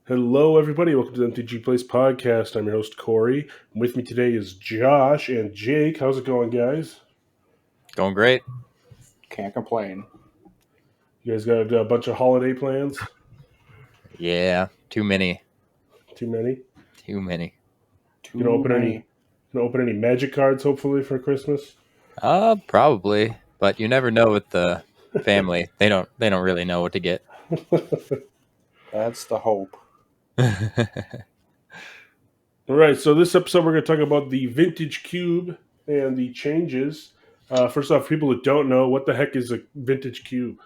Hello, everybody. Welcome to the MTG Place podcast. I'm your host, Corey. With me today is Josh and Jake. How's it going, guys? Going great. Can't complain. You guys got a bunch of holiday plans? Yeah, too many. Too many? Too many. You gonna open any magic cards, hopefully, for Christmas? Probably, but you never know with the family. They don't really know what to get. That's the hope. All right, so this episode we're going to talk about the Vintage Cube and the changes. First off, people that don't know, what the heck is a Vintage Cube?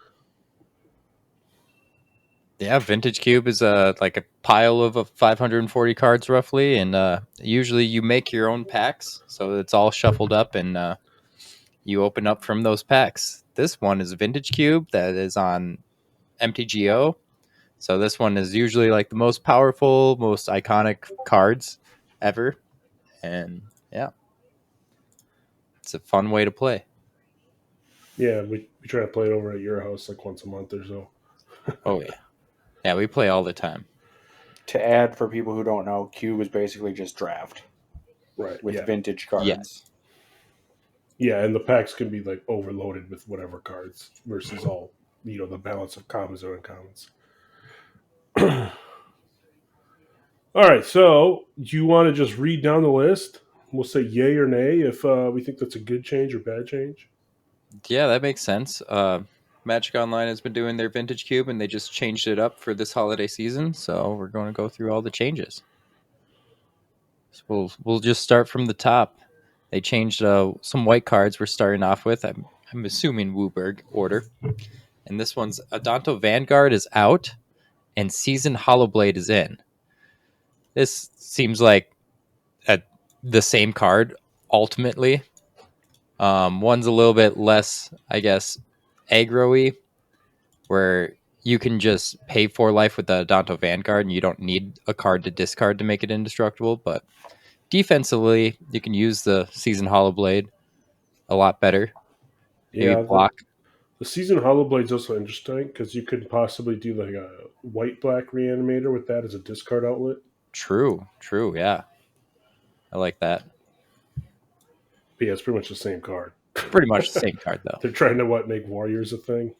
Yeah, Vintage Cube is like a pile of 540 cards roughly, and usually you make your own packs, so it's all shuffled up, and you open up from those packs. This one is a Vintage Cube that is on MTGO. So this one is usually like the most powerful, most iconic cards ever. And yeah, it's a fun way to play. Yeah, we try to play it over at your house like once a month or so. Oh, yeah. Yeah, we play all the time. To add, for people who don't know, Cube is basically just draft. Right. With vintage cards. Yes. Yeah, and the packs can be like overloaded with whatever cards versus all, the balance of commons and uncommons. All right, so do you want to just read down the list? We'll say yay or nay if we think that's a good change or bad change. Yeah, that makes sense. Magic Online has been doing their Vintage Cube, and they just changed it up for this holiday season. So we're going to go through all the changes. So we'll just start from the top. They changed some white cards we're starting off with. I'm assuming Wooburg order. And this one's Adanto Vanguard is out, and Seasoned Hollowblade is in. This seems like the same card, ultimately. One's a little bit less, I guess, aggro-y, where you can just pay for life with the Adanto Vanguard, and you don't need a card to discard to make it indestructible. But defensively, you can use the Seasoned Hollowblade a lot better. Yeah, block. The Seasoned Hollowblade's also interesting because you could possibly do like a white-black reanimator with that as a discard outlet. True, yeah. I like that. But yeah, it's pretty much the same card. Pretty much the same card, though. They're trying to, make Warriors a thing?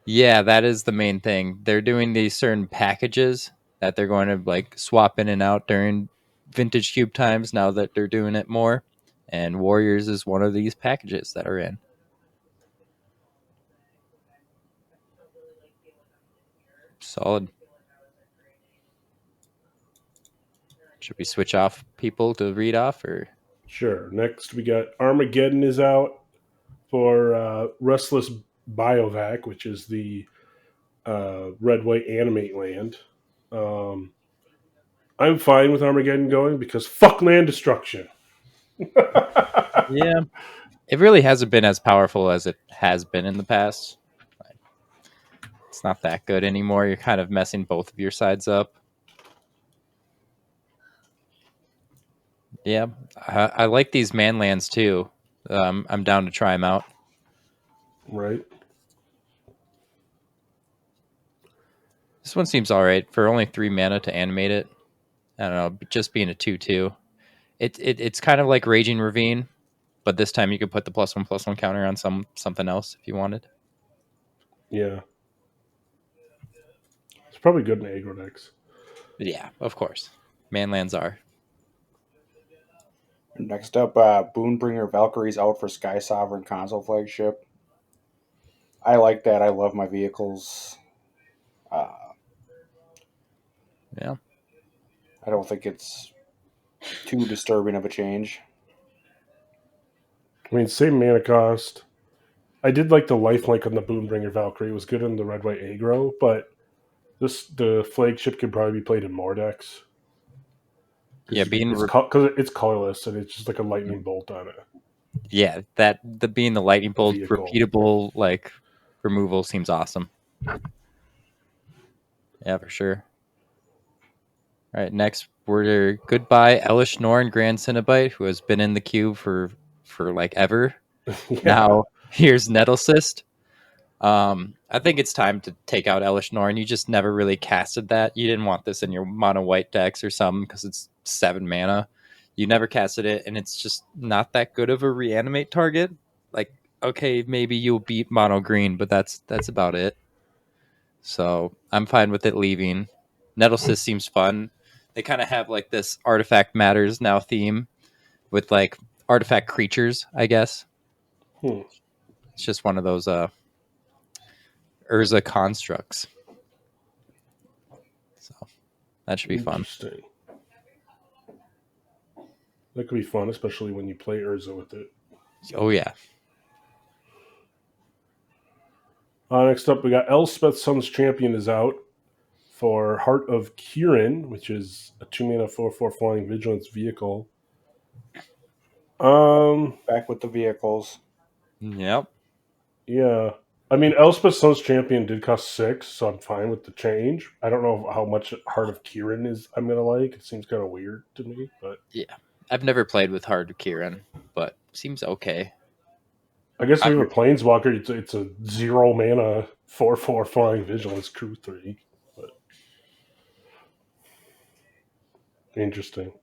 Yeah, that is the main thing. They're doing these certain packages that they're going to swap in and out during Vintage Cube times now that they're doing it more. And Warriors is one of these packages that are in. Solid. Should we switch off people to read off, or? Sure. Next, we got Armageddon is out for Restless Biovac, which is the red-white animate land. I'm fine with Armageddon going because fuck land destruction. Yeah. It really hasn't been as powerful as it has been in the past. It's not that good anymore. You're kind of messing both of your sides up. Yeah, I like these man lands too. I'm down to try them out. Right. This one seems all right for only 3 mana to animate it. I don't know, just being a 2/2. It's kind of like Raging Ravine, but this time you could put the +1/+1 counter on something else if you wanted. Yeah. It's probably good in aggro decks. Yeah, of course. Man lands are. Next up, Boonbringer Valkyrie's out for Sky Sovereign console flagship. I like that. I love my vehicles. Yeah. I don't think it's too disturbing of a change. I mean, same mana cost. I did like the lifelink on the Boonbringer Valkyrie. It was good in the red-white aggro, but the flagship could probably be played in more decks. Yeah, because it's colorless and it's just like a lightning bolt on it. Yeah, being the lightning bolt repeatable removal seems awesome. Yeah, for sure. All right, next we're goodbye Elish Norn Grand Cenobite, who has been in the queue for ever. Yeah. Now Here's Nettlecyst. I think it's time to take out Elish Norn. You just never really casted that. You didn't want this in your mono white decks or something because it's 7 mana. You never casted it, and it's just not that good of a reanimate target. Like, okay, maybe you'll beat mono green, but that's about it. So I'm fine with it leaving. Nettlecyst seems fun. They kind of have like this artifact matters now theme with like artifact creatures, I guess. Hmm. It's just one of those Urza constructs. So that should be fun. Interesting. That could be fun, especially when you play Urza with it. Oh yeah. Next up, we got Elspeth Sun's Champion is out for Heart of Kirin, which is a 2-mana 4/4 flying vigilance vehicle. Back with the vehicles. Yep. Yeah. I mean, Elspeth Sun's Champion did cost 6, so I'm fine with the change. I don't know how much Heart of Kirin is I'm going to like. It seems kind of weird to me, but... Yeah. I've never played with Heart of Kirin, but seems okay. I guess if you have a Planeswalker, it's a 0-mana 4/4 flying vigilance crew 3. But... Interesting.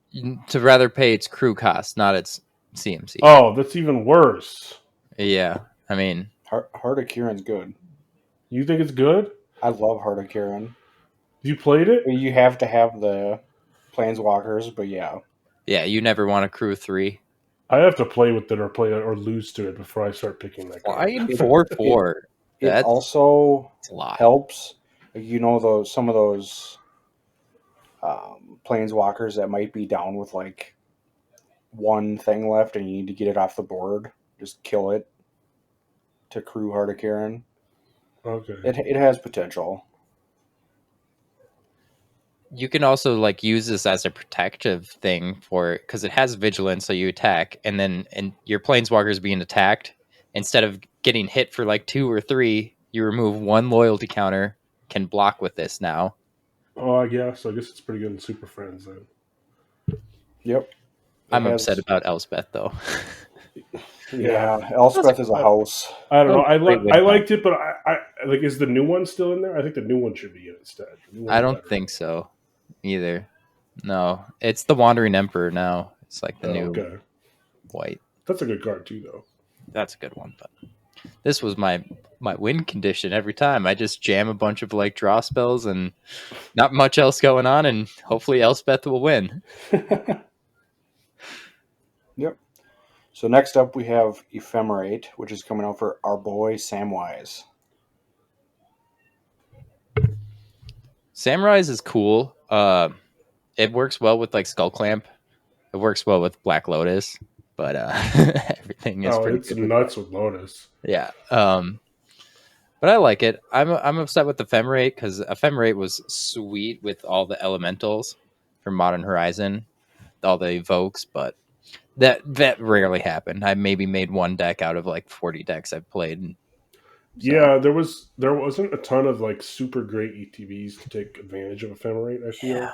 To rather pay its crew cost, not its CMC. Oh, that's even worse. Yeah. I mean... Heart of Kirin's good. You think it's good? I love Heart of Kirin. You played it? You have to have the Planeswalkers, but yeah. Yeah, you never want a crew 3. I have to play with it or lose to it before I start picking that card. Why 4/4? It also a lot. helps. You know, some of those Planeswalkers that might be down with like one thing left and you need to get it off the board. Just kill it to crew Heart of Kirin. Okay. It has potential. You can also like use this as a protective thing for because it has vigilance, so you attack, and your planeswalkers being attacked, instead of getting hit for like 2 or 3, you remove 1 loyalty counter, can block with this now. Oh, I guess it's pretty good in Super Friends then. Yep. I'm upset about Elspeth though. Yeah, Elspeth is a house. I don't know. I liked it, but I like. Is the new one still in there? I think the new one should be in instead. I don't think so either. No, it's the Wandering Emperor now. It's like the new white. That's a good card too, though. That's a good one, but this was my win condition every time. I just jam a bunch of like draw spells and not much else going on, and hopefully Elspeth will win. Yep. So next up we have Ephemerate, which is coming out for our boy Samwise. Samrise is cool. It works well with like Skull Clamp. It works well with Black Lotus, but everything is pretty it's nuts with Lotus. Yeah. But I like it. I'm upset with Ephemerate because Ephemerate was sweet with all the elementals from Modern Horizon, all the evokes, but that rarely happened. I maybe made one deck out of like 40 decks I've played. So. Yeah, there wasn't a ton of like super great ETBs to take advantage of Ephemerate, I feel.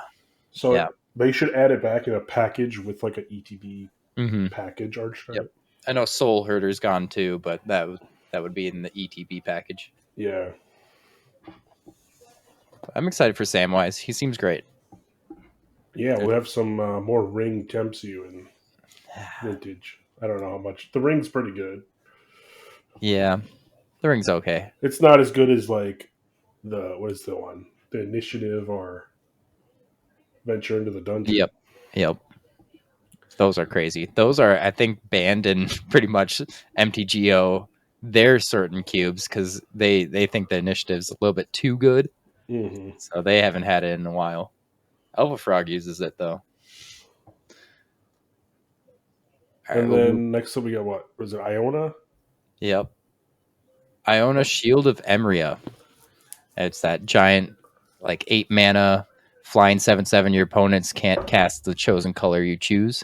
So they should add it back in a package with like an ETB package archetype. Yep. I know Soul Herder's gone too, but that would be in the ETB package. Yeah. I'm excited for Samwise. He seems great. Yeah, we'll have some more ring temps you in Vintage. I don't know how much. The ring's pretty good. Yeah. The ring's okay. It's not as good as like what is the one? The Initiative or Venture into the Dungeon. Yep. Those are crazy. Those are, I think, banned in pretty much MTGO. Their certain cubes because they think the Initiative's a little bit too good. Mm-hmm. So they haven't had it in a while. Elva Frog uses it though. And then next up we got what? Was it Iona? Yep. Iona Shield of Emria. It's that giant, like 8 mana, flying 7/7. Your opponents can't cast the chosen color you choose.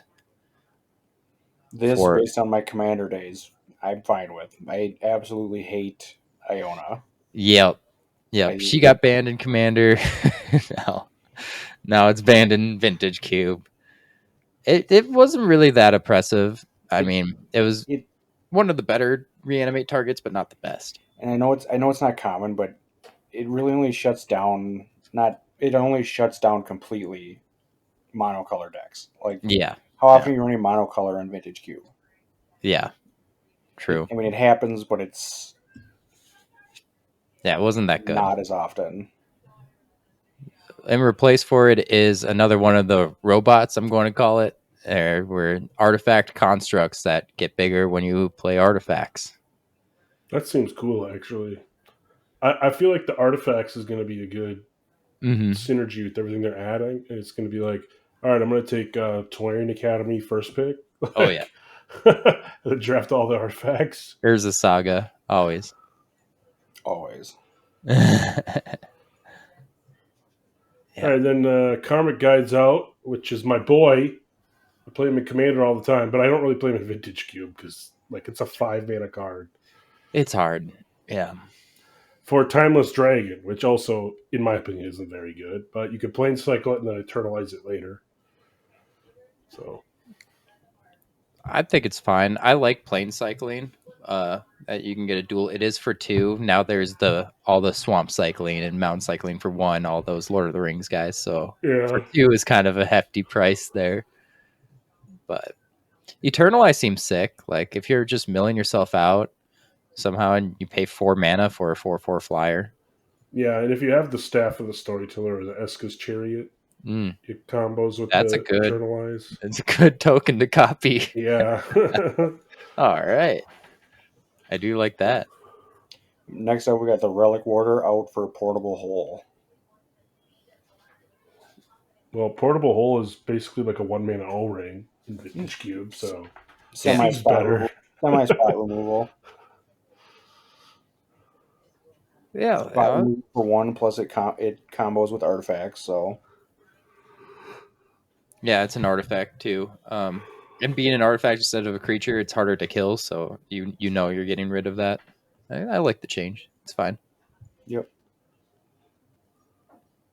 This, based on my commander days, I'm fine with. I absolutely hate Iona. Yep. She got banned in Commander. Now it's banned in Vintage Cube. It wasn't really that oppressive. I mean, it was one of the better reanimate targets, but not the best. And I know it's not common, but it really only shuts down completely monocolor decks. Like, yeah, how often are you running monocolor in Vintage Cube? Yeah, true. I mean, it happens, but it's it wasn't that good. Not as often. In replace for it is another one of the robots, I'm going to call it. Were artifact constructs that get bigger when you play artifacts. That seems cool, actually. I feel like the artifacts is going to be a good synergy with everything they're adding. And it's going to be like, all right, I'm going to take Tolarian Academy first pick. Oh, yeah. Draft all the artifacts. Here's a saga. Always. Yeah. All right, then Karmic Guide's out, which is my boy. I play him in Commander all the time, but I don't really play him in Vintage Cube because it's a 5-mana card. It's hard. Yeah. For Timeless Dragon, which also, in my opinion, isn't very good, but you can Planescycle it and then Eternalize it later. So, I think it's fine. I like Planecycling. That you can get a dual. It is for 2. Now there's all the Swamp Cycling and Mountain Cycling for 1. All those Lord of the Rings guys. So for 2 is kind of a hefty price there. But Eternalize seems sick. Like if you're just milling yourself out somehow and you pay 4 mana for a 4/4 flyer. Yeah, and if you have the Staff of the Storyteller or the Eska's Chariot, it combos with Eternalize. It's a good token to copy. Yeah. All right. I do like that. Next up, we got the Relic Warder out for Portable Hole. Well, Portable Hole is basically like a 1-mana O-Ring in Vintage Cube, so semi-spot removal. Yeah, for 1, plus it combos with artifacts. So yeah, it's an artifact too. And being an artifact instead of a creature, it's harder to kill. So you know you're getting rid of that. I like the change. It's fine. Yep.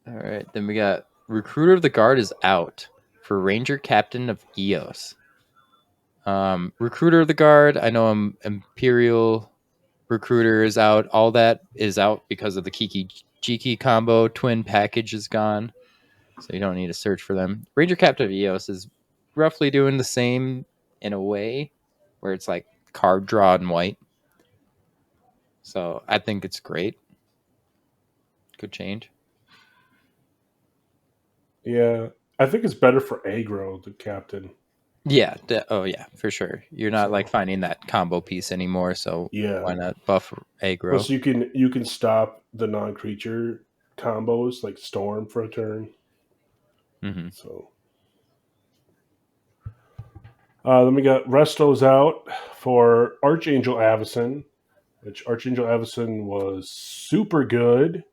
All right, then we got Recruiter of the Guard is out for Ranger Captain of Eos. Recruiter of the Guard, I know Imperial Recruiter is out. All that is out because of the Kiki Jiki combo. Twin package is gone, so you don't need to search for them. Ranger Captain of Eos is roughly doing the same in a way, where it's like card draw and white. So I think it's great. Good change. Yeah, I think it's better for aggro, the Captain. Yeah. Yeah, for sure. You're not like finding that combo piece anymore. So why not buff aggro? Plus, you can stop the non-creature combos like Storm for a turn. Mm-hmm. So then we got Resto's out for Archangel Avacyn, which Archangel Avacyn was super good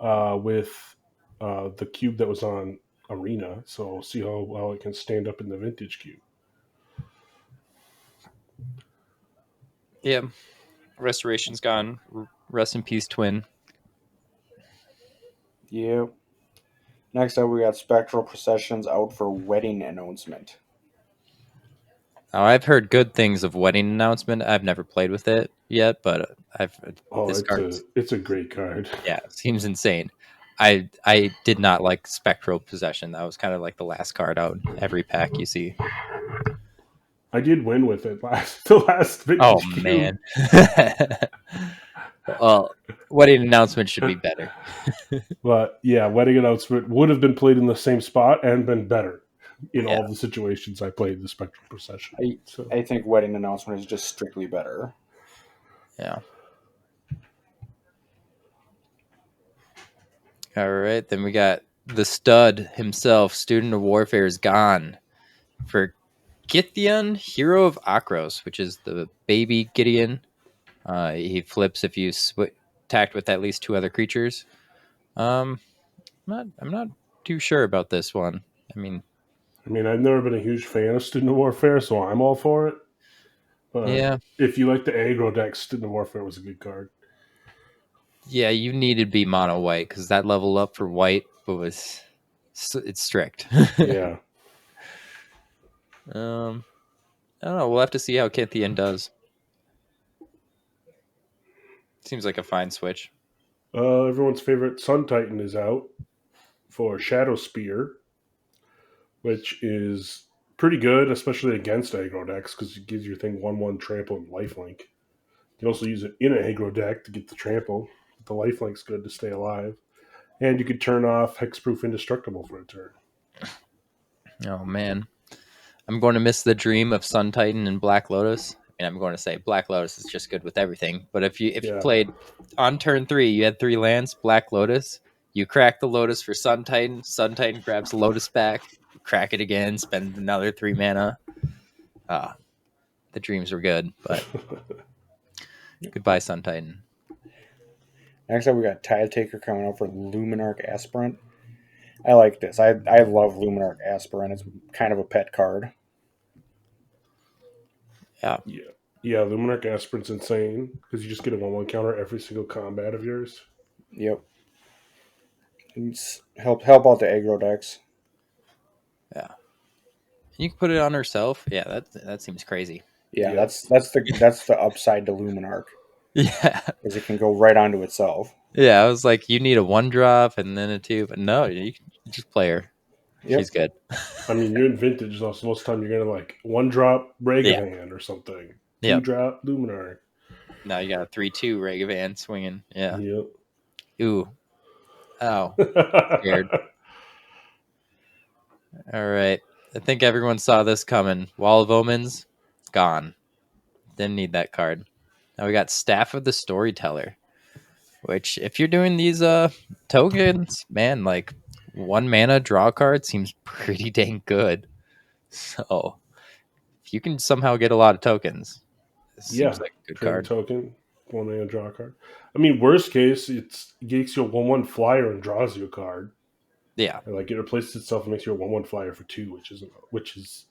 with the cube that was on Arena. So we'll see how well it can stand up in the Vintage Cube. Yeah. Restoration's gone. Rest in peace, Twin. Yep. Next up, we got Spectral Processions out for Wedding Announcement. Now, I've heard good things of Wedding Announcement. I've never played with it yet, but it's a great card. Yeah, it seems insane. I did not like Spectral Possession. That was kind of like the last card out in every pack you see. I did win with it the last Vintage Cube. Man. Well, Wedding Announcement should be better. But yeah, Wedding Announcement would have been played in the same spot and been better in all the situations I played the Spectral Procession. I think Wedding Announcement is just strictly better. Yeah. All right, then we got the stud himself, Student of Warfare, is gone for Githyan, Hero of Akros, which is the baby Gideon. He flips if you attacked with at least 2 other creatures. I'm not too sure about this one. I mean, I've never been a huge fan of Student of Warfare, so I'm all for it. But if you like the aggro deck, Student of Warfare was a good card. Yeah, you need to be mono white because that level up for white it's strict. Yeah. I don't know. We'll have to see how Kithian does. Seems like a fine switch. Everyone's favorite Sun Titan is out for Shadow Spear, which is pretty good, especially against aggro decks, because it gives your thing 1/1 trample and lifelink. You can also use it in an aggro deck to get the trample. The lifelink's good to stay alive. And you could turn off Hexproof Indestructible for a turn. Oh, man. I'm going to miss the dream of Sun Titan and Black Lotus. And I'm going to say Black Lotus is just good with everything. But if you played on turn 3, you had 3 lands, Black Lotus, you crack the Lotus for Sun Titan grabs the Lotus back, crack it again, spend another 3 mana. The dreams were good, but goodbye, Sun Titan. Next up, we got Tide Taker coming out for Luminarch Aspirant. I like this. I love Luminarch Aspirant. It's kind of a pet card. Yeah. Luminarch Aspirant's insane because you just get a 1/1 counter every single combat of yours. Yep. It's help out the aggro decks. Yeah. You can put it on herself. Yeah, that seems crazy. Yeah, that's the upside to Luminarch. Yeah, because it can go right onto itself. Yeah, I was like, you need a 1-drop and then a 2, but no, you can just play her. Yep. She's good. I mean, you're in Vintage, so most of the time you're gonna like 1-drop Ragavan or something. 2-drop Luminarch. Now you got a 3/2 Ragavan swinging. Yeah. Yep. Ooh. Ow. Scared. All right. I think everyone saw this coming. Wall of Omens, gone. Didn't need that card. Now we got Staff of the Storyteller, which if you're doing these tokens, man, like 1 mana draw card seems pretty dang good. So if you can somehow get a lot of tokens, this seems like a good card. Token, 1 mana draw card. I mean, worst case, it gets you a 1/1 flyer and draws you a card. Yeah. And like it replaces itself and makes you a 1/1 flyer for 2, which is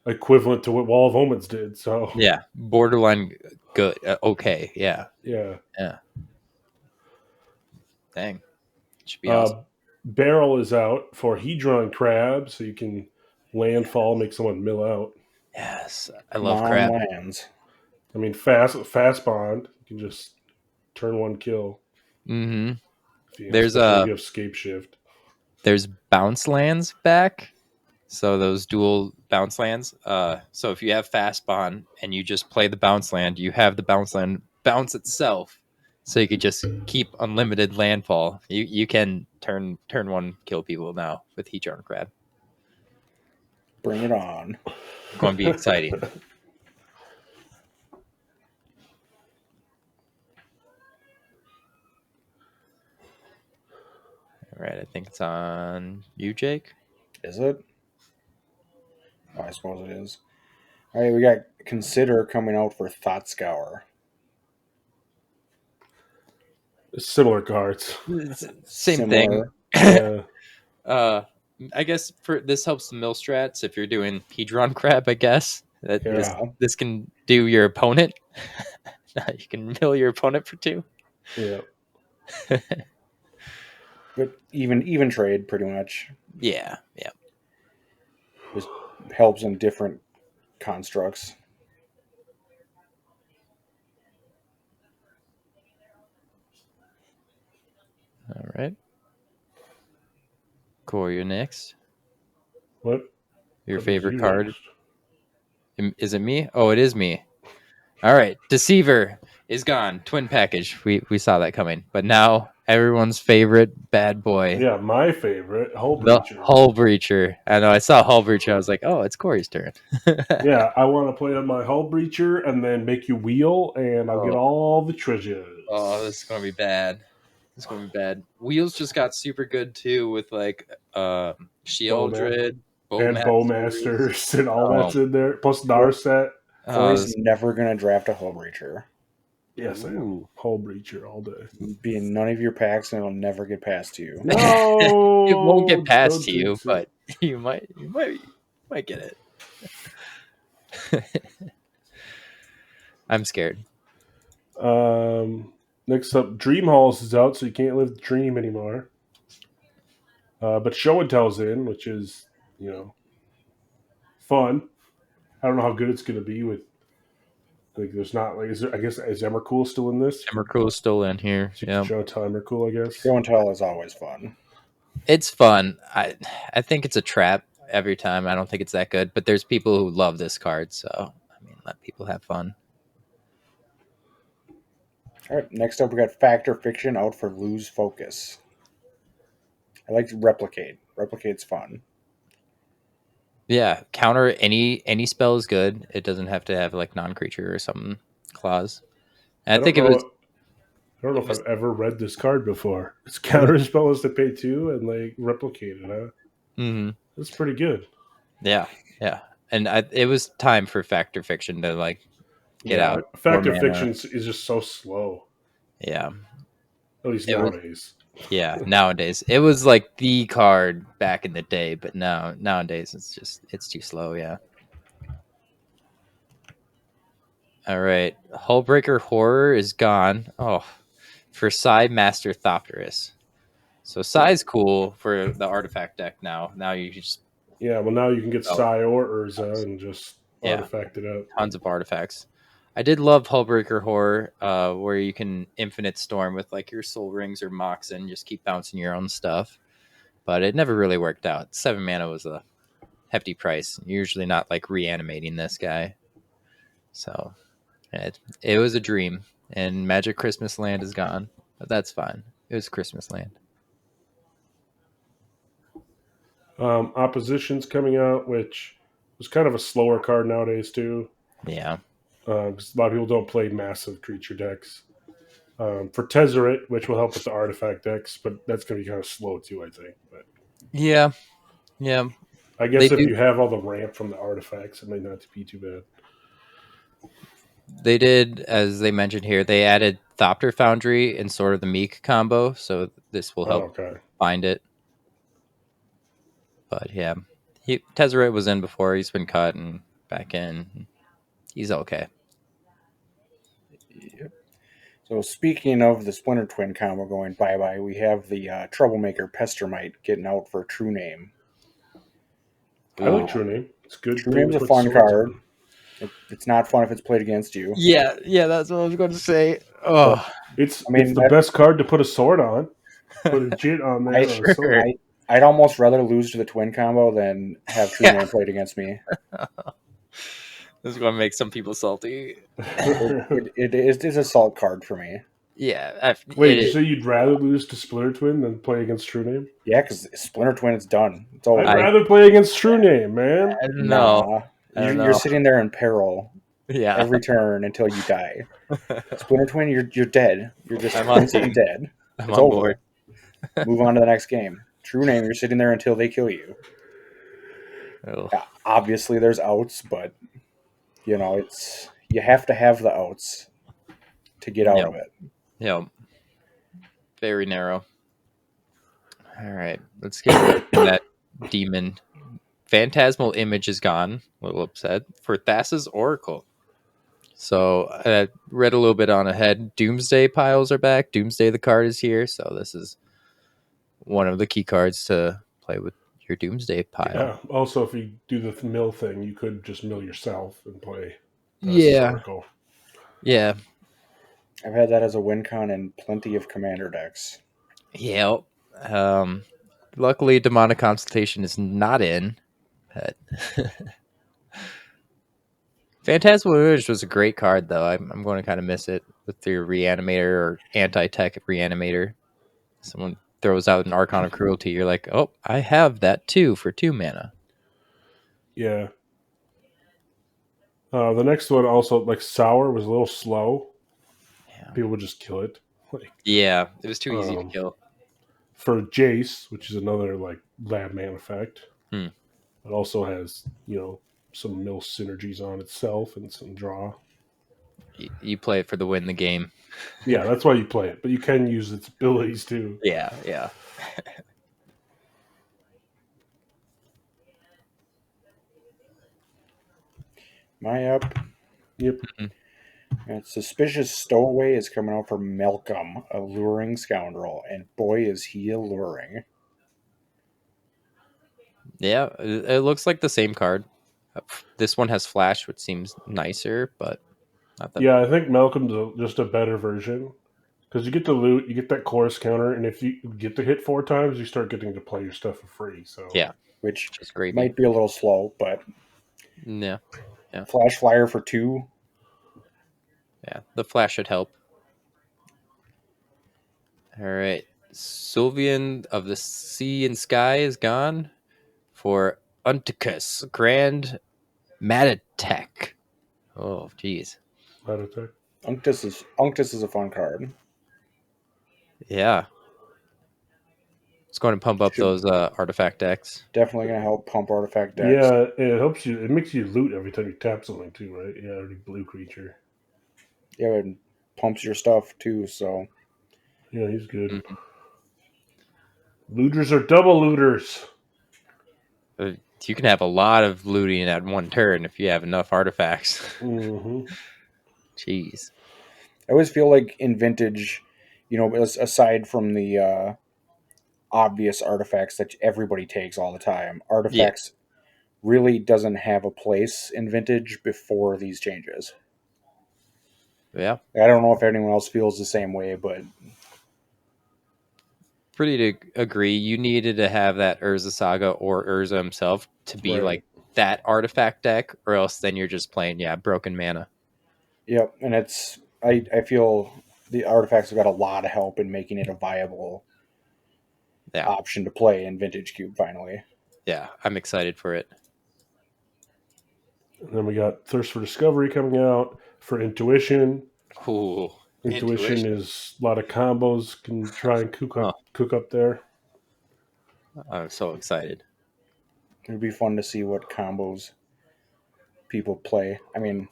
equivalent to what Wall of Omens did. So yeah, borderline good. Okay, yeah. Dang, should be awesome. Barrel is out for Hedron Crab, so you can landfall, make someone mill out. Yes, I love crab lands. I mean, fast bond. You can just turn 1 kill. Mm-hmm. There's you have Scape Shift. There's bounce lands back. So those dual bounce lands. So if you have fast bond and you just play the bounce land, you have the bounce land bounce itself. So you could just keep unlimited landfall. You can turn 1 kill people now with Hedron Crab. Bring it on. Going to be exciting. All right, I think it's on you, Jake. Is it? Oh, I suppose it is. All right, we got Consider coming out for Thought Scour. Similar cards. Same thing. Yeah. I guess this helps the mill strats if you're doing Hedron Crab, I guess. This can do your opponent. You can mill your opponent for 2. Yeah. But even trade, pretty much. Yeah. Just helps in different constructs. All right. Corey, you're next. What? Your favorite card? Is it me? Oh, it is me. All right. Deceiver is gone. Twin package. We saw that coming. But now everyone's favorite bad boy. Yeah, my favorite. Hull Breacher. Hull Breacher. I know. I saw Hull Breacher. I was like, oh, it's Corey's turn. Yeah, I want to play on my Hull Breacher and then make you wheel, and I'll get all the treasures. Oh, this is going to be bad. Wheels just got super good, too, with like Shieldred. And Bowmasters and all that's in there. Plus Narset. Corey's never going to draft a Hull Breacher. Yes, I am. Hull Breacher all day. Be in none of your packs and it'll never get past you. No! It won't get past you, but you might get it. I'm scared. Next up, Dream Halls is out, so you can't live the dream anymore. But Show and Tell's in, which is, fun. I don't know how good it's going to be with Like, there's not like, I guess is Emrakul still in this? Emrakul is still in here. So you can show and tell Emrakul, I guess. Show and tell is always fun. It's fun. I think it's a trap every time. I don't think it's that good, but there's people who love this card, so I mean, let people have fun. All right, next up we got Fact or Fiction out for Lose Focus. I like to Replicate. Replicate's fun. Yeah, counter any spell is good. It doesn't have to have like non-creature or something clause. And I think it was. I don't know if I've ever read this card before. It's counter spell is to pay 2 and like replicate it, huh? Mm-hmm. That's pretty good. Yeah. And it was time for Fact or Fiction to like get out. Fact or Fiction is just so slow. Yeah. At least nowadays. Yeah, nowadays. It was like the card back in the day, but nowadays it's too slow, yeah. All right. Hullbreaker Horror is gone. Oh, for Psy Master Thopterus. So Psy's cool for the artifact deck now. Now you just now you can get Psy or Urza and just artifact it out. Tons of artifacts. I did love Hullbreaker Horror, where you can Infinite Storm with like your Soul Rings or Moxen, just keep bouncing your own stuff. But it never really worked out. 7 mana was a hefty price. Usually not like reanimating this guy. So it was a dream. And Magic Christmas Land is gone. But that's fine. It was Christmas Land. Opposition's coming out, which was kind of a slower card nowadays too. Yeah. Because a lot of people don't play massive creature decks. For Tezzeret, which will help with the artifact decks, but that's going to be kind of slow too, I think. But yeah. I guess if you have all the ramp from the artifacts, it might not be too bad. They did, as they mentioned here, they added Thopter Foundry in sort of the Meek combo, so this will help find it. But yeah, Tezzeret was in before. He's been cut and back in. He's okay. Yep. So speaking of the Splinter Twin combo going bye-bye, we have the Troublemaker Pestermite getting out for True Name. I like True Name. It's good. True Name's a fun card. It's not fun if it's played against you. Yeah, that's what I was going to say. Oh, it's the best card to put a sword on. Put a jit on there. I'd almost rather lose to the Twin combo than have True Name played against me. This is going to make some people salty. It is a salt card for me. Yeah. Wait, so you'd rather lose to Splinter Twin than play against True Name? Yeah, because Splinter Twin is done. It's over. I'd rather play against True Name, man. No. You're sitting there in peril. Yeah. Every turn until you die. Splinter Twin, you're dead. You're just instantly dead. I'm on board. Move on to the next game. True Name, you're sitting there until they kill you. Oh. Yeah, obviously, there's outs, but you have to have the outs to get out of it. Yeah. Very narrow. All right, let's get rid of that demon. Phantasmal Image is gone. A little upset for Thassa's Oracle. So I read a little bit on ahead. Doomsday piles are back. Doomsday, the card, is here. So this is one of the key cards to play with your Doomsday pile. Yeah. Also, if you do the mill thing, you could just mill yourself and play. Oracle. Yeah. I've had that as a win con in plenty of commander decks. Yeah. Luckily, Demonic Consultation is not in. Phantasmal Image was a great card, though. I'm going to kind of miss it with your Reanimator or Anti-Tech Reanimator. Someone throws out an Archon of Cruelty, you're like, oh, I have that too for 2 mana. Yeah. The next one also, like Sour, was a little slow. Yeah. People would just kill it. Yeah, it was too easy to kill. For Jace, which is another like lab man effect. It also has, some mill synergies on itself and some draw. You play it for the win the game. Yeah, that's why you play it, but you can use its abilities too. Yeah. My up. Yep. And Suspicious Stowaway is coming out for Malcolm, Alluring Scoundrel, and boy is he alluring. Yeah, it looks like the same card. This one has Flash, which seems nicer, but Yeah, I think Malcolm's just a better version. Because you get the loot, you get that chorus counter, and if you get to hit 4 times, you start getting to play your stuff for free. So Yeah. Which Just gravy. might be a little slow, but Yeah. Flash Flyer for 2. Yeah, the flash should help. All right. Sylvian of the Sea and Sky is gone for Unticus Grand Matatek. Oh, geez. Matatek. Unctus is a fun card. Yeah. It's going to pump up those artifact decks. Definitely going to help pump artifact decks. Yeah, it helps you. It makes you loot every time you tap something too, right? Yeah, every blue creature. Yeah, it pumps your stuff too. So yeah, he's good. Mm-hmm. Looters are double looters. You can have a lot of looting at one turn if you have enough artifacts. Mm-hmm. Jeez. I always feel like in Vintage, aside from the obvious artifacts that everybody takes all the time, artifacts really doesn't have a place in Vintage before these changes. Yeah. I don't know if anyone else feels the same way, but pretty to agree. You needed to have that Urza Saga or Urza himself to be like that artifact deck, or else then you're just playing broken mana. Yep, and I feel the artifacts have got a lot of help in making it a viable option to play in Vintage Cube finally. Yeah, I'm excited for it. And then we got Thirst for Discovery coming out for Intuition. Ooh, Intuition is a lot of combos. Can try and cook up there. I'm so excited. It would be fun to see what combos people play. I mean,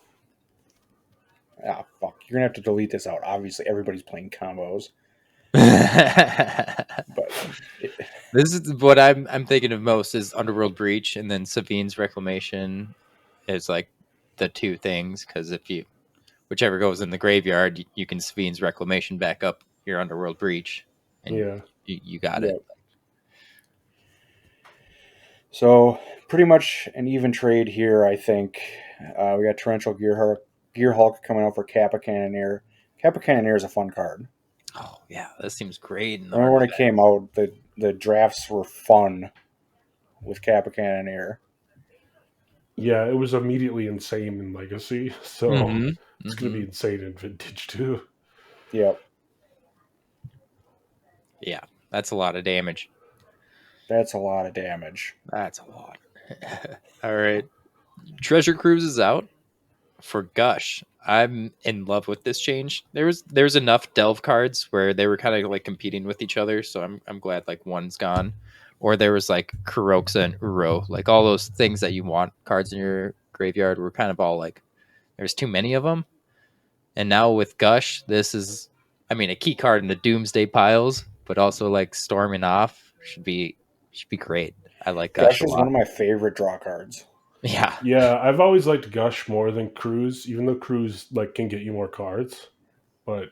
fuck. You're gonna have to delete this out. Obviously, everybody's playing combos. But this is what I'm thinking of most is Underworld Breach, and then Savine's Reclamation is like the two things, because whichever goes in the graveyard, you can Savine's Reclamation back up your Underworld Breach, and you got it. So pretty much an even trade here, I think. We got Torrential Gear Hulk coming out for Kappa Cannoneer. Kappa Cannoneer is a fun card. Oh yeah, that seems great. Remember when it came out, the drafts were fun with Kappa Cannoneer. Yeah, it was immediately insane in Legacy, so it's going to be insane in Vintage too. Yep. Yeah, that's a lot of damage. That's a lot of damage. That's a lot. All right. Treasure Cruise is out for Gush. I'm in love with this change. There's enough Delve cards where they were kind of like competing with each other, so I'm glad like one's gone. Or there was like Kuroxa and Uro, like all those things that you want cards in your graveyard were kind of all like there's too many of them. And now with Gush, this is a key card in the Doomsday piles, but also like storming off should be great. I like Gush. Gush is one of my favorite draw cards. Yeah, I've always liked Gush more than Cruise, even though Cruise like can get you more cards. But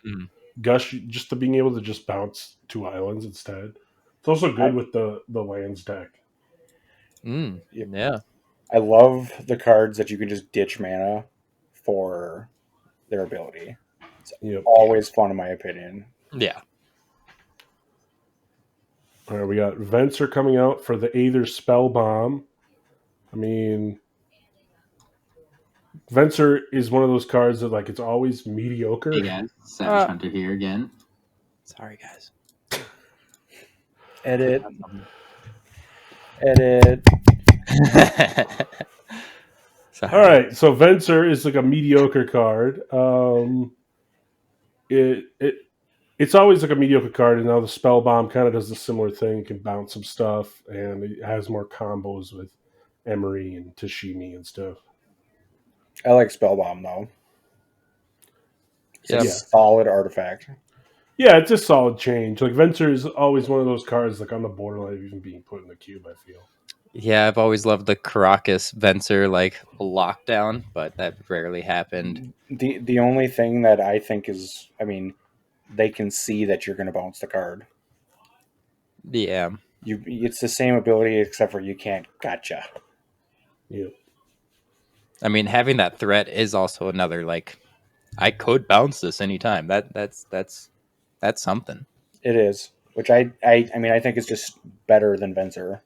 Gush, just to being able to just bounce 2 islands instead. It's also good with the lands deck. Yeah. I love the cards that you can just ditch mana for their ability. It's always fun in my opinion. Yeah. All right, we got Venser coming out for the Aether Spell Bomb. I mean, Venser is one of those cards that like it's always mediocre. Hey guys, Savage Hunter here again. Sorry guys. Edit. All right, so Venser is like a mediocre card. It's always like a mediocre card, and now the Spell Bomb kind of does a similar thing. It can bounce some stuff, and it has more combos with Emery and Tashimi and stuff. I like Spell Bomb though. It's a solid artifact. Yeah, it's a solid change. Like Venser is always one of those cards like on the borderline of even being put in the cube, I feel. Yeah, I've always loved the Caracas Venser like lockdown, but that rarely happened. The only thing that I think is, they can see that you're going to bounce the card. Yeah. It's the same ability except for you can't gotcha. Yep. Having that threat is also another like I could bounce this anytime. That's something. It is, which I mean, I think it's just better than Venser.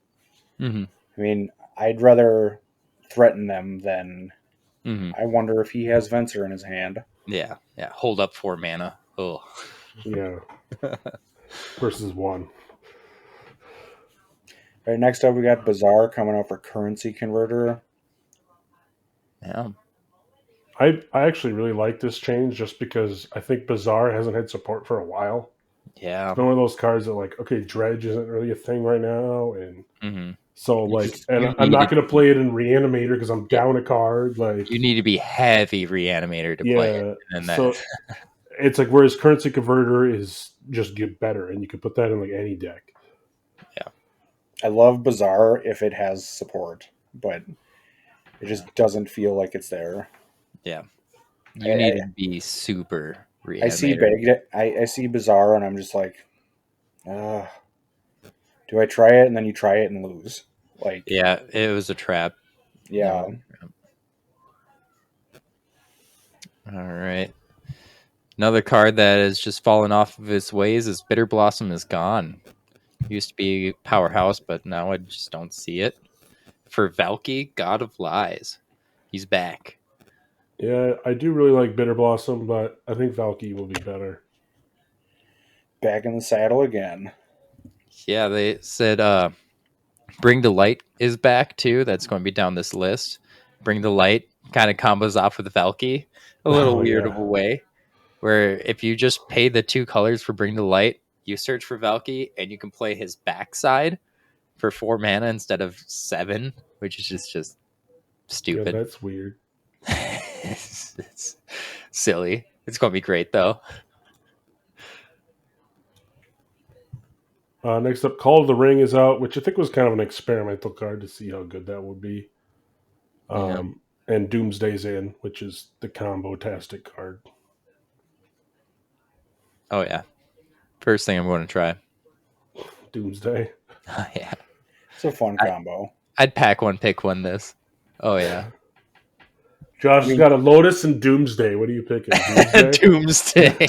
Mm-hmm. I mean, I'd rather threaten them than. Mm-hmm. I wonder if he has Venser in his hand. Yeah. Hold up 4 mana. Oh. Yeah. Versus 1. All right, next up we got Bazaar coming out for Currency Converter. Yeah. I actually really like this change just because I think Bazaar hasn't had support for a while. Yeah. It's been one of those cards that, like, okay, Dredge isn't really a thing right now, and so, like, I'm not going to play it in Reanimator because I'm down a card. Like, you need to be heavy Reanimator to play it. And then so it's like, whereas Currency Converter is just get better, and you can put that in, like, any deck. Yeah. I love Bazaar if it has support, but it just doesn't feel like it's there. Yeah. You need to be super Reanimator. I see Bazaar, and I'm just like, do I try it? And then you try it and lose. Like, yeah, it was a trap. Yeah. All right. Another card that has just fallen off of its ways is Bitter Blossom is gone. Used to be powerhouse, but now I just don't see it. For Valky, God of Lies, he's back. Yeah, I do really like Bitter Blossom, but I think Valky will be better. Back in the saddle again. Yeah, they said Bring the Light is back too. That's going to be down this list. Bring the Light kind of combos off with Valky a little weird of a way, where if you just pay the 2 colors for Bring the Light, you search for Valky and you can play his backside for 4 mana instead of 7, which is just stupid. Yeah, that's weird. It's silly. It's going to be great though. Next up, Call of the Ring is out, which I think was kind of an experimental card to see how good that would be. And Doomsday's in, which is the combo-tastic card. Oh, yeah. First thing I'm going to try. Doomsday. Yeah. It's a fun combo. I'd pack one, pick one this. Oh, yeah. Josh has got a Lotus and Doomsday. What are you picking? Doomsday? Doomsday.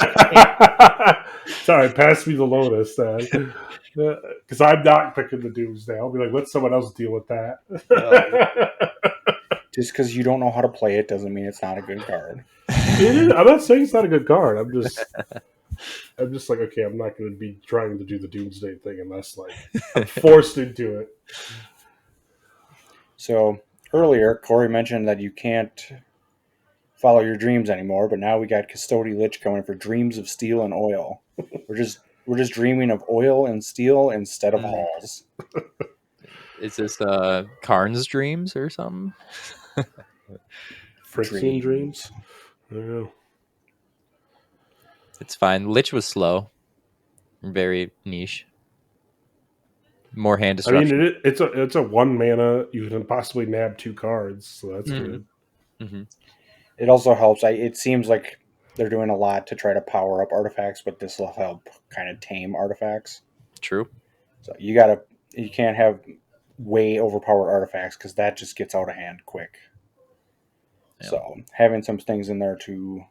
Sorry, pass me the Lotus then. Because I'm not picking the Doomsday. I'll be like, let someone else deal with that. Just because you don't know how to play it doesn't mean it's not a good card. I'm not saying it's not a good card. I'm just like, okay, I'm not going to be trying to do the Doomsday thing unless, like, I'm forced into it. So earlier, Corey mentioned that you can't follow your dreams anymore, but now we got Custody Lich coming for Dreams of Steel and Oil. We're just dreaming of oil and steel instead of halls. Is this Karn's Dreams or something? Frixian Dreams? I don't know. It's fine. Lich was slow. Very niche. More hand destruction. I mean, it's a 1 mana. You can possibly nab 2 cards, so that's good. Mm-hmm. It also helps. It seems like they're doing a lot to try to power up artifacts, but this will help kind of tame artifacts. True. So you can't have way overpowered artifacts because that just gets out of hand quick. Yeah. So having some things in there to,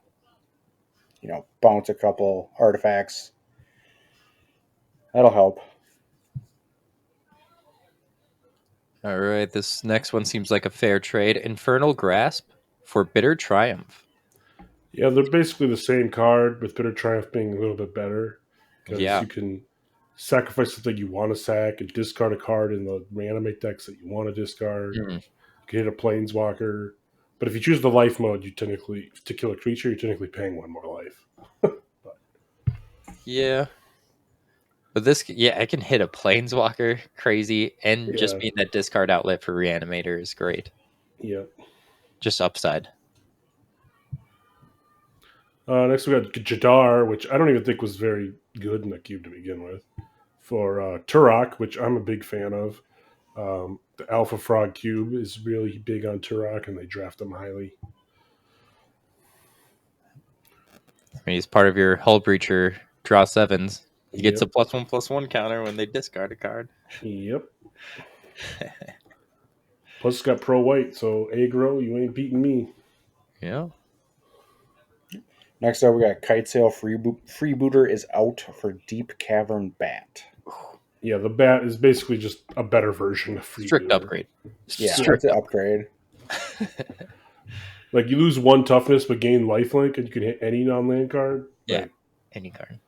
bounce a couple artifacts, that'll help. All right, this next one seems like a fair trade. Infernal Grasp for Bitter Triumph. Yeah, they're basically the same card, with Bitter Triumph being a little bit better. Because you can sacrifice something you want to sack and discard a card in the reanimate decks that you want to discard. Mm-hmm. You can hit a Planeswalker. But if you choose the life mode, to kill a creature, you're technically paying 1 more life. Yeah. But I can hit a Planeswalker, crazy, and just being that discard outlet for Reanimator is great. Yeah. Just upside. Next we got Jadar, which I don't even think was very good in the cube to begin with. For Turok, which I'm a big fan of. The Alpha Frog cube is really big on Turok, and they draft them highly. I mean, he's part of your Hull Breacher draw 7s. He gets a +1/+1 counter when they discard a card. Yep. Plus, it's got pro white, so aggro, you ain't beating me. Yeah. Next up, we got Kite Sail Freebooter is out for Deep Cavern Bat. Yeah, the bat is basically just a better version of Freebooter. Strict upgrade. Yeah, it's an upgrade. Like, you lose 1 toughness but gain lifelink, and you can hit any non-land card. Yeah, Like, any card.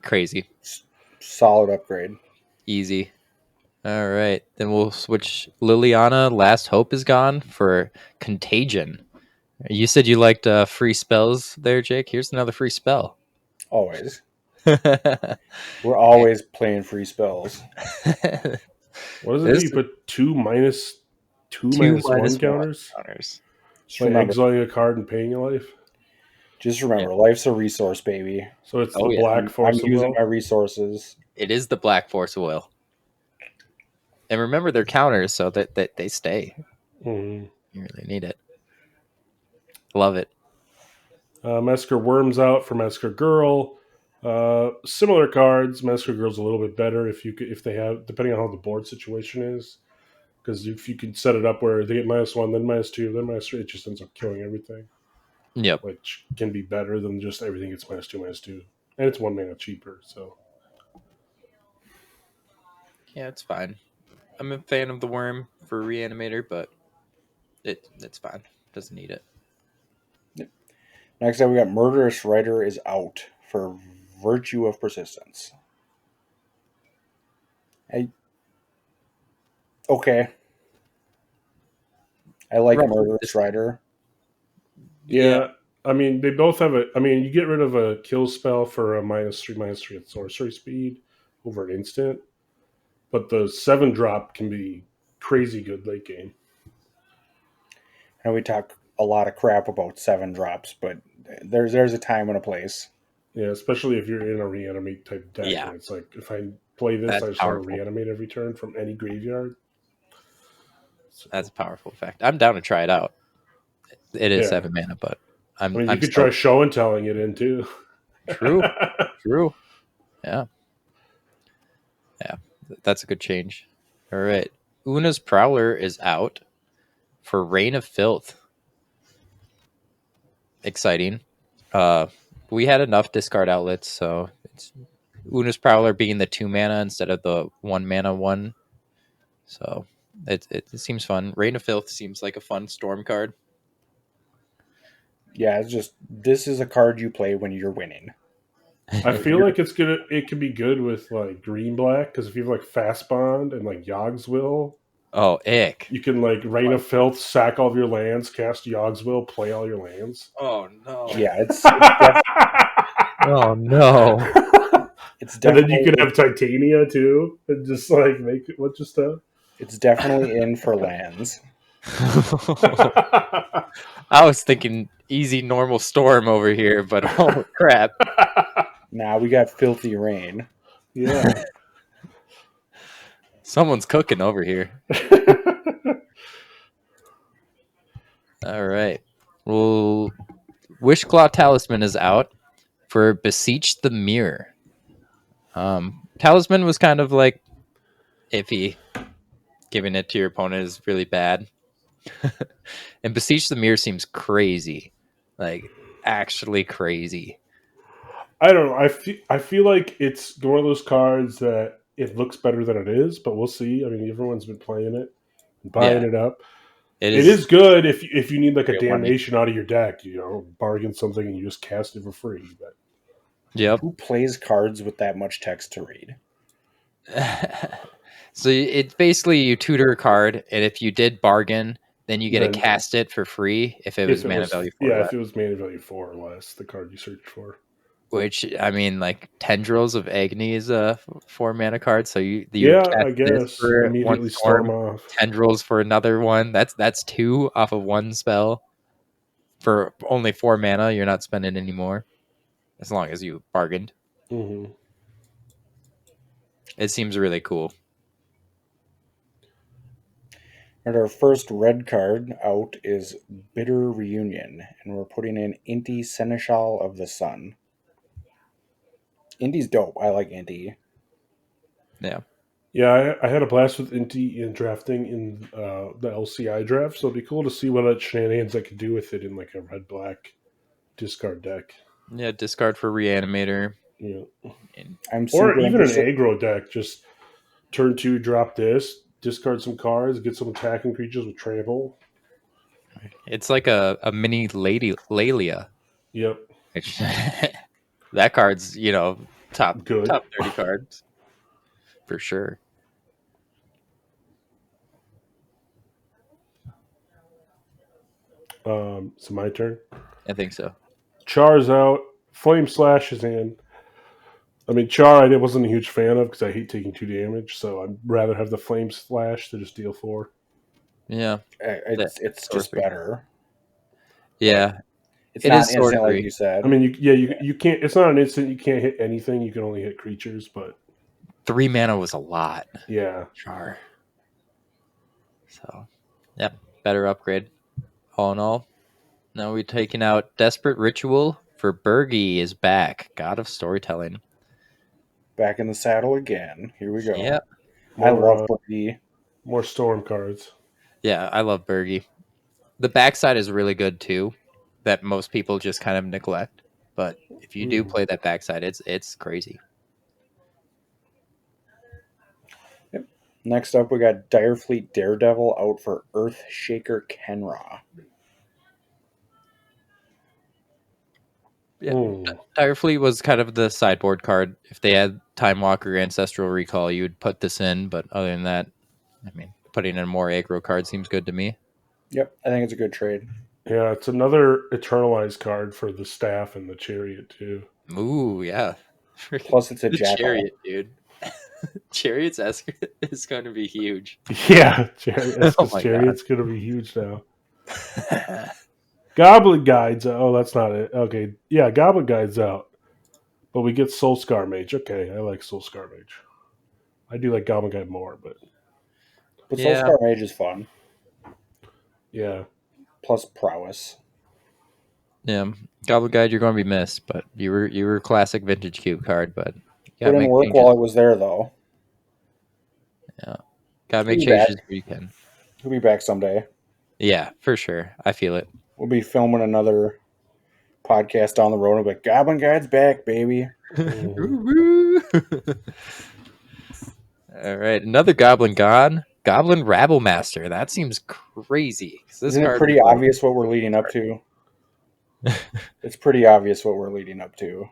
Crazy. Solid upgrade. Easy. All right, then we'll switch. Liliana, Last Hope is gone for Contagion. You said you liked free spells there, Jake. Here's another free spell. Always. We're always playing free spells. What does it do? You put 2 minus 1 counters? Like exiling a card and paying a life? Just remember, life's a resource, baby. So it's the Black Force of Will? I'm using my resources. It is the Black Force of Will. And remember, they're counters, so that they stay. Mm-hmm. You really need it. Love it. Massacre Worm's out for Massacre Girl. Similar cards. Massacre Girl's a little bit better if they have, depending on how the board situation is. Because if you can set it up where they get -1, then -2, then -3, it just ends up killing everything. Yep. Which can be better than just everything gets -2, -2. And it's 1 mana cheaper, so. Yeah, it's fine. I'm a fan of the Worm for Reanimator, but it's fine. Doesn't need it. Yep. Next up, we got Murderous Rider is out for Virtue of Persistence. Okay. I like Murderous Rider. Yeah. I mean, they both have you get rid of a kill spell for a -3/-3 at sorcery speed over an instant. But the 7-drop can be crazy good late game. And we talk a lot of crap about 7 drops, but there's a time and a place. Yeah, especially if you're in a reanimate type deck. Yeah. It's like, if I play this, I just want to reanimate every turn from any graveyard. So, that's a powerful effect. I'm down to try it out. It is 7 mana, but you could try show and telling it in too. True. Yeah. That's a good change. All right. Una's Prowler is out for Reign of Filth. Exciting. We had enough discard outlets, so it's Una's Prowler being the 2 mana instead of the 1 mana 1. So it seems fun. Reign of Filth seems like a fun storm card. Yeah, it's just, this is a card you play when you're winning. I feel like it could be good with like green black, because if you have like Fast Bond and like Yogg's Will, ick. You can like Reign of Filth, sack all of your lands, cast Yogg's Will, play all your lands. Oh no! Yeah, it's oh no! It's definitely, and then you could have Titania too, and just like make it bunch of stuff. It's definitely in for lands. I was thinking easy normal storm over here, but oh crap! Nah, we got Filthy Rain. Yeah. Someone's cooking over here. All right. Well, Wishclaw Talisman is out for Beseech the Mirror. Talisman was kind of like iffy. Giving it to your opponent is really bad. And Beseech the Mirror seems crazy. Like, actually crazy. I don't know. I feel like it's one of those cards that it looks better than it is, but we'll see. I mean, everyone's been playing it and buying it up. It is good if you need like a damnation out of your deck, bargain something and you just cast it for free. But yep. Who plays cards with that much text to read? So it's basically you tutor a card, and if you did bargain, then you get to cast it for free if it was mana value 4 or less. If it was mana value 4 or less, the card you searched for. Which, I mean, like, Tendrils of Agony is a 4 mana card, so you I guess. For immediately storm off. Tendrils for another one. That's 2 off of 1 spell. For only 4 mana, you're not spending any more. As long as you bargained. Mm-hmm. It seems really cool. And our first red card out is Bitter Reunion, and we're putting in Inti Seneschal of the Sun. Inti's dope. I like Inti. Yeah. Yeah, I had a blast with Inti in drafting in the LCI draft, so it'd be cool to see what shenanigans I could do with it in like a red-black discard deck. Yeah, discard for Reanimator. Yeah. Or even an aggro deck. Just turn 2, drop this, discard some cards, get some attacking creatures with trample. It's like a mini Lalia. Yep. That card's, top 30 cards. For sure. So my turn? I think so. Char's out. Flame Slash is in. I mean, Char I wasn't a huge fan of because I hate taking 2 damage, so I'd rather have the Flame Slash to just deal 4. Yeah. It's just better. Yeah. It's not instant like you said. I mean, you can't. It's not an instant. You can't hit anything. You can only hit creatures, but 3 mana was a lot. Yeah. Char. So, yeah, better upgrade. All in all. Now we're taking out Desperate Ritual for Bergie is back. God of Storytelling. Back in the saddle again. Here we go. Yeah. I love Bergie. More Storm cards. Yeah, I love Bergie. The backside is really good too, that most people just kind of neglect. But if you do play that backside, it's crazy. Yep. Next up, we got Direfleet Daredevil out for Earthshaker Kenra. Yeah, Direfleet was kind of the sideboard card. If they had Time Walker, Ancestral Recall, you would put this in. But other than that, I mean, putting in a more aggro card seems good to me. Yep, I think it's a good trade. Yeah, it's another Eternalized card for the Staff and the Chariot, too. Ooh, yeah. Plus, it's a Jackal. Chariot, dude. Chariot's is going to be huge. Yeah, Chariot's going to be huge now. Goblin Guide's out. Oh, that's not it. Okay, yeah, Goblin Guide's out. But we get Soul Scar Mage. Okay, I like Soul Scar Mage. I do like Goblin Guide more, but Soul Scar Mage is fun. Yeah. Plus prowess. Yeah, Goblin Guide, you're going to be missed, but you were a classic Vintage Cube card, but put in work while I was there, though. Yeah, gotta make changes where you can. He'll be back someday. Yeah, for sure. I feel it. We'll be filming another podcast down the road. We'll be like, Goblin Guide's back, baby. All right, another Goblin gone. Goblin Rabble Master. That seems crazy. Isn't it pretty obvious what we're leading up to? It's pretty obvious what we're leading up to.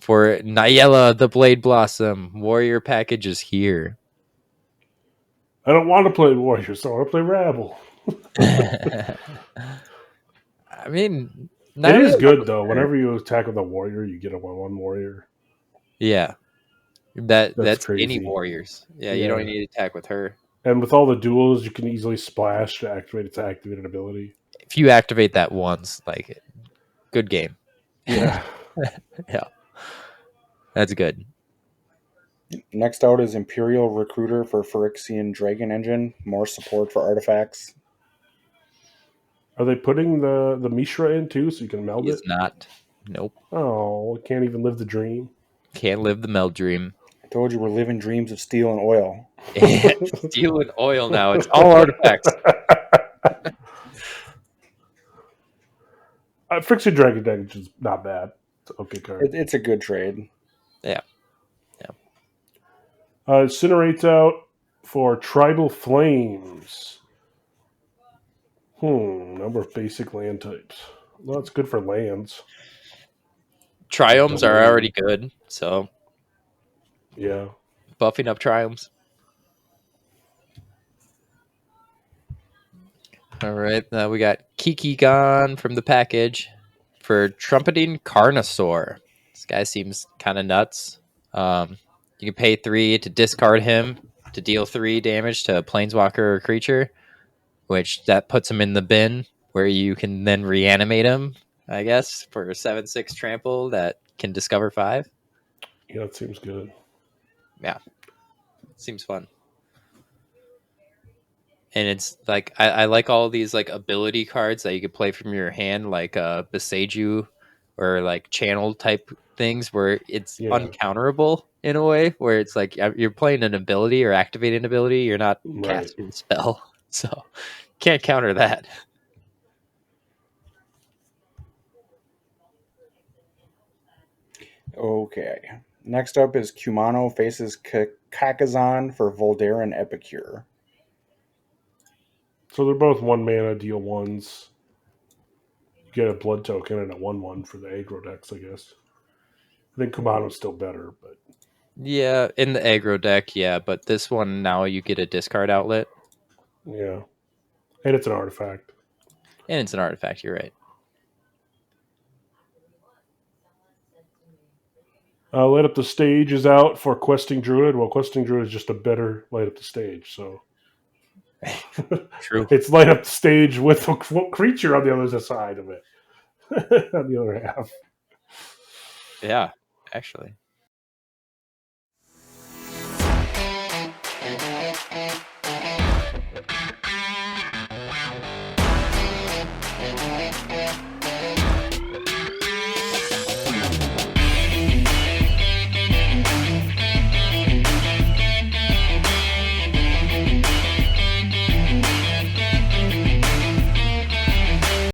For Nyella, the Blade Blossom, Warrior package is here. I don't want to play Warrior, so I want to play Rabble. I mean, it is good though. Whenever you attack with a Warrior, you get a 1/1 Warrior. Yeah, that's crazy. any Warriors. Yeah, you don't need to attack with her. And with all the duels, you can easily splash to activate its activated ability. If you activate that once, like, good game. Yeah. Yeah. That's good. Next out is Imperial Recruiter for Phyrexian Dragon Engine. More support for artifacts. Are they putting the Mishra in too, so you can meld it? It's not. Nope. Oh, can't even live the dream. Can't live the meld dream. I told you we're living dreams of steel and oil. Steel and oil now. It's all artifacts. Phyrexian Dragon Engine is not bad. It's an okay card. It's a good trade. Yeah. Incinerate's out for Tribal Flames. Number of basic land types. Well, it's good for lands. Triomes are already good, so yeah, buffing up Triomes. All right, now we got Kiki gone from the package for Trumpeting Carnosaur. This guy seems kind of nuts. You can pay 3 to discard him to deal 3 damage to a planeswalker or creature, which that puts him in the bin where you can then reanimate him, I guess, for a 7/6 trample that can discover 5. Yeah, it seems good. Yeah, seems fun. And it's like I like all these like ability cards that you could play from your hand, like Beseiju or like channel type things where it's uncounterable in a way, where it's like you're playing an ability or activating an ability, you're not casting a spell, so can't counter that. Okay. Next up is Kumano faces Kakazan for Voldaire and Epicure. So they're both 1 mana, deal 1s. You get a blood token and a 1/1 for the aggro decks, I guess. I think Kumano's still better, but... Yeah, in the aggro deck, yeah, but this one now you get a discard outlet. Yeah. And it's an artifact. And it's an artifact, you're right. Light Up the Stage is out for Questing Druid. Well, Questing Druid is just a better Light Up the Stage, so... True. It's Light Up the Stage with a creature on the other side of it. On the other half. Yeah, actually.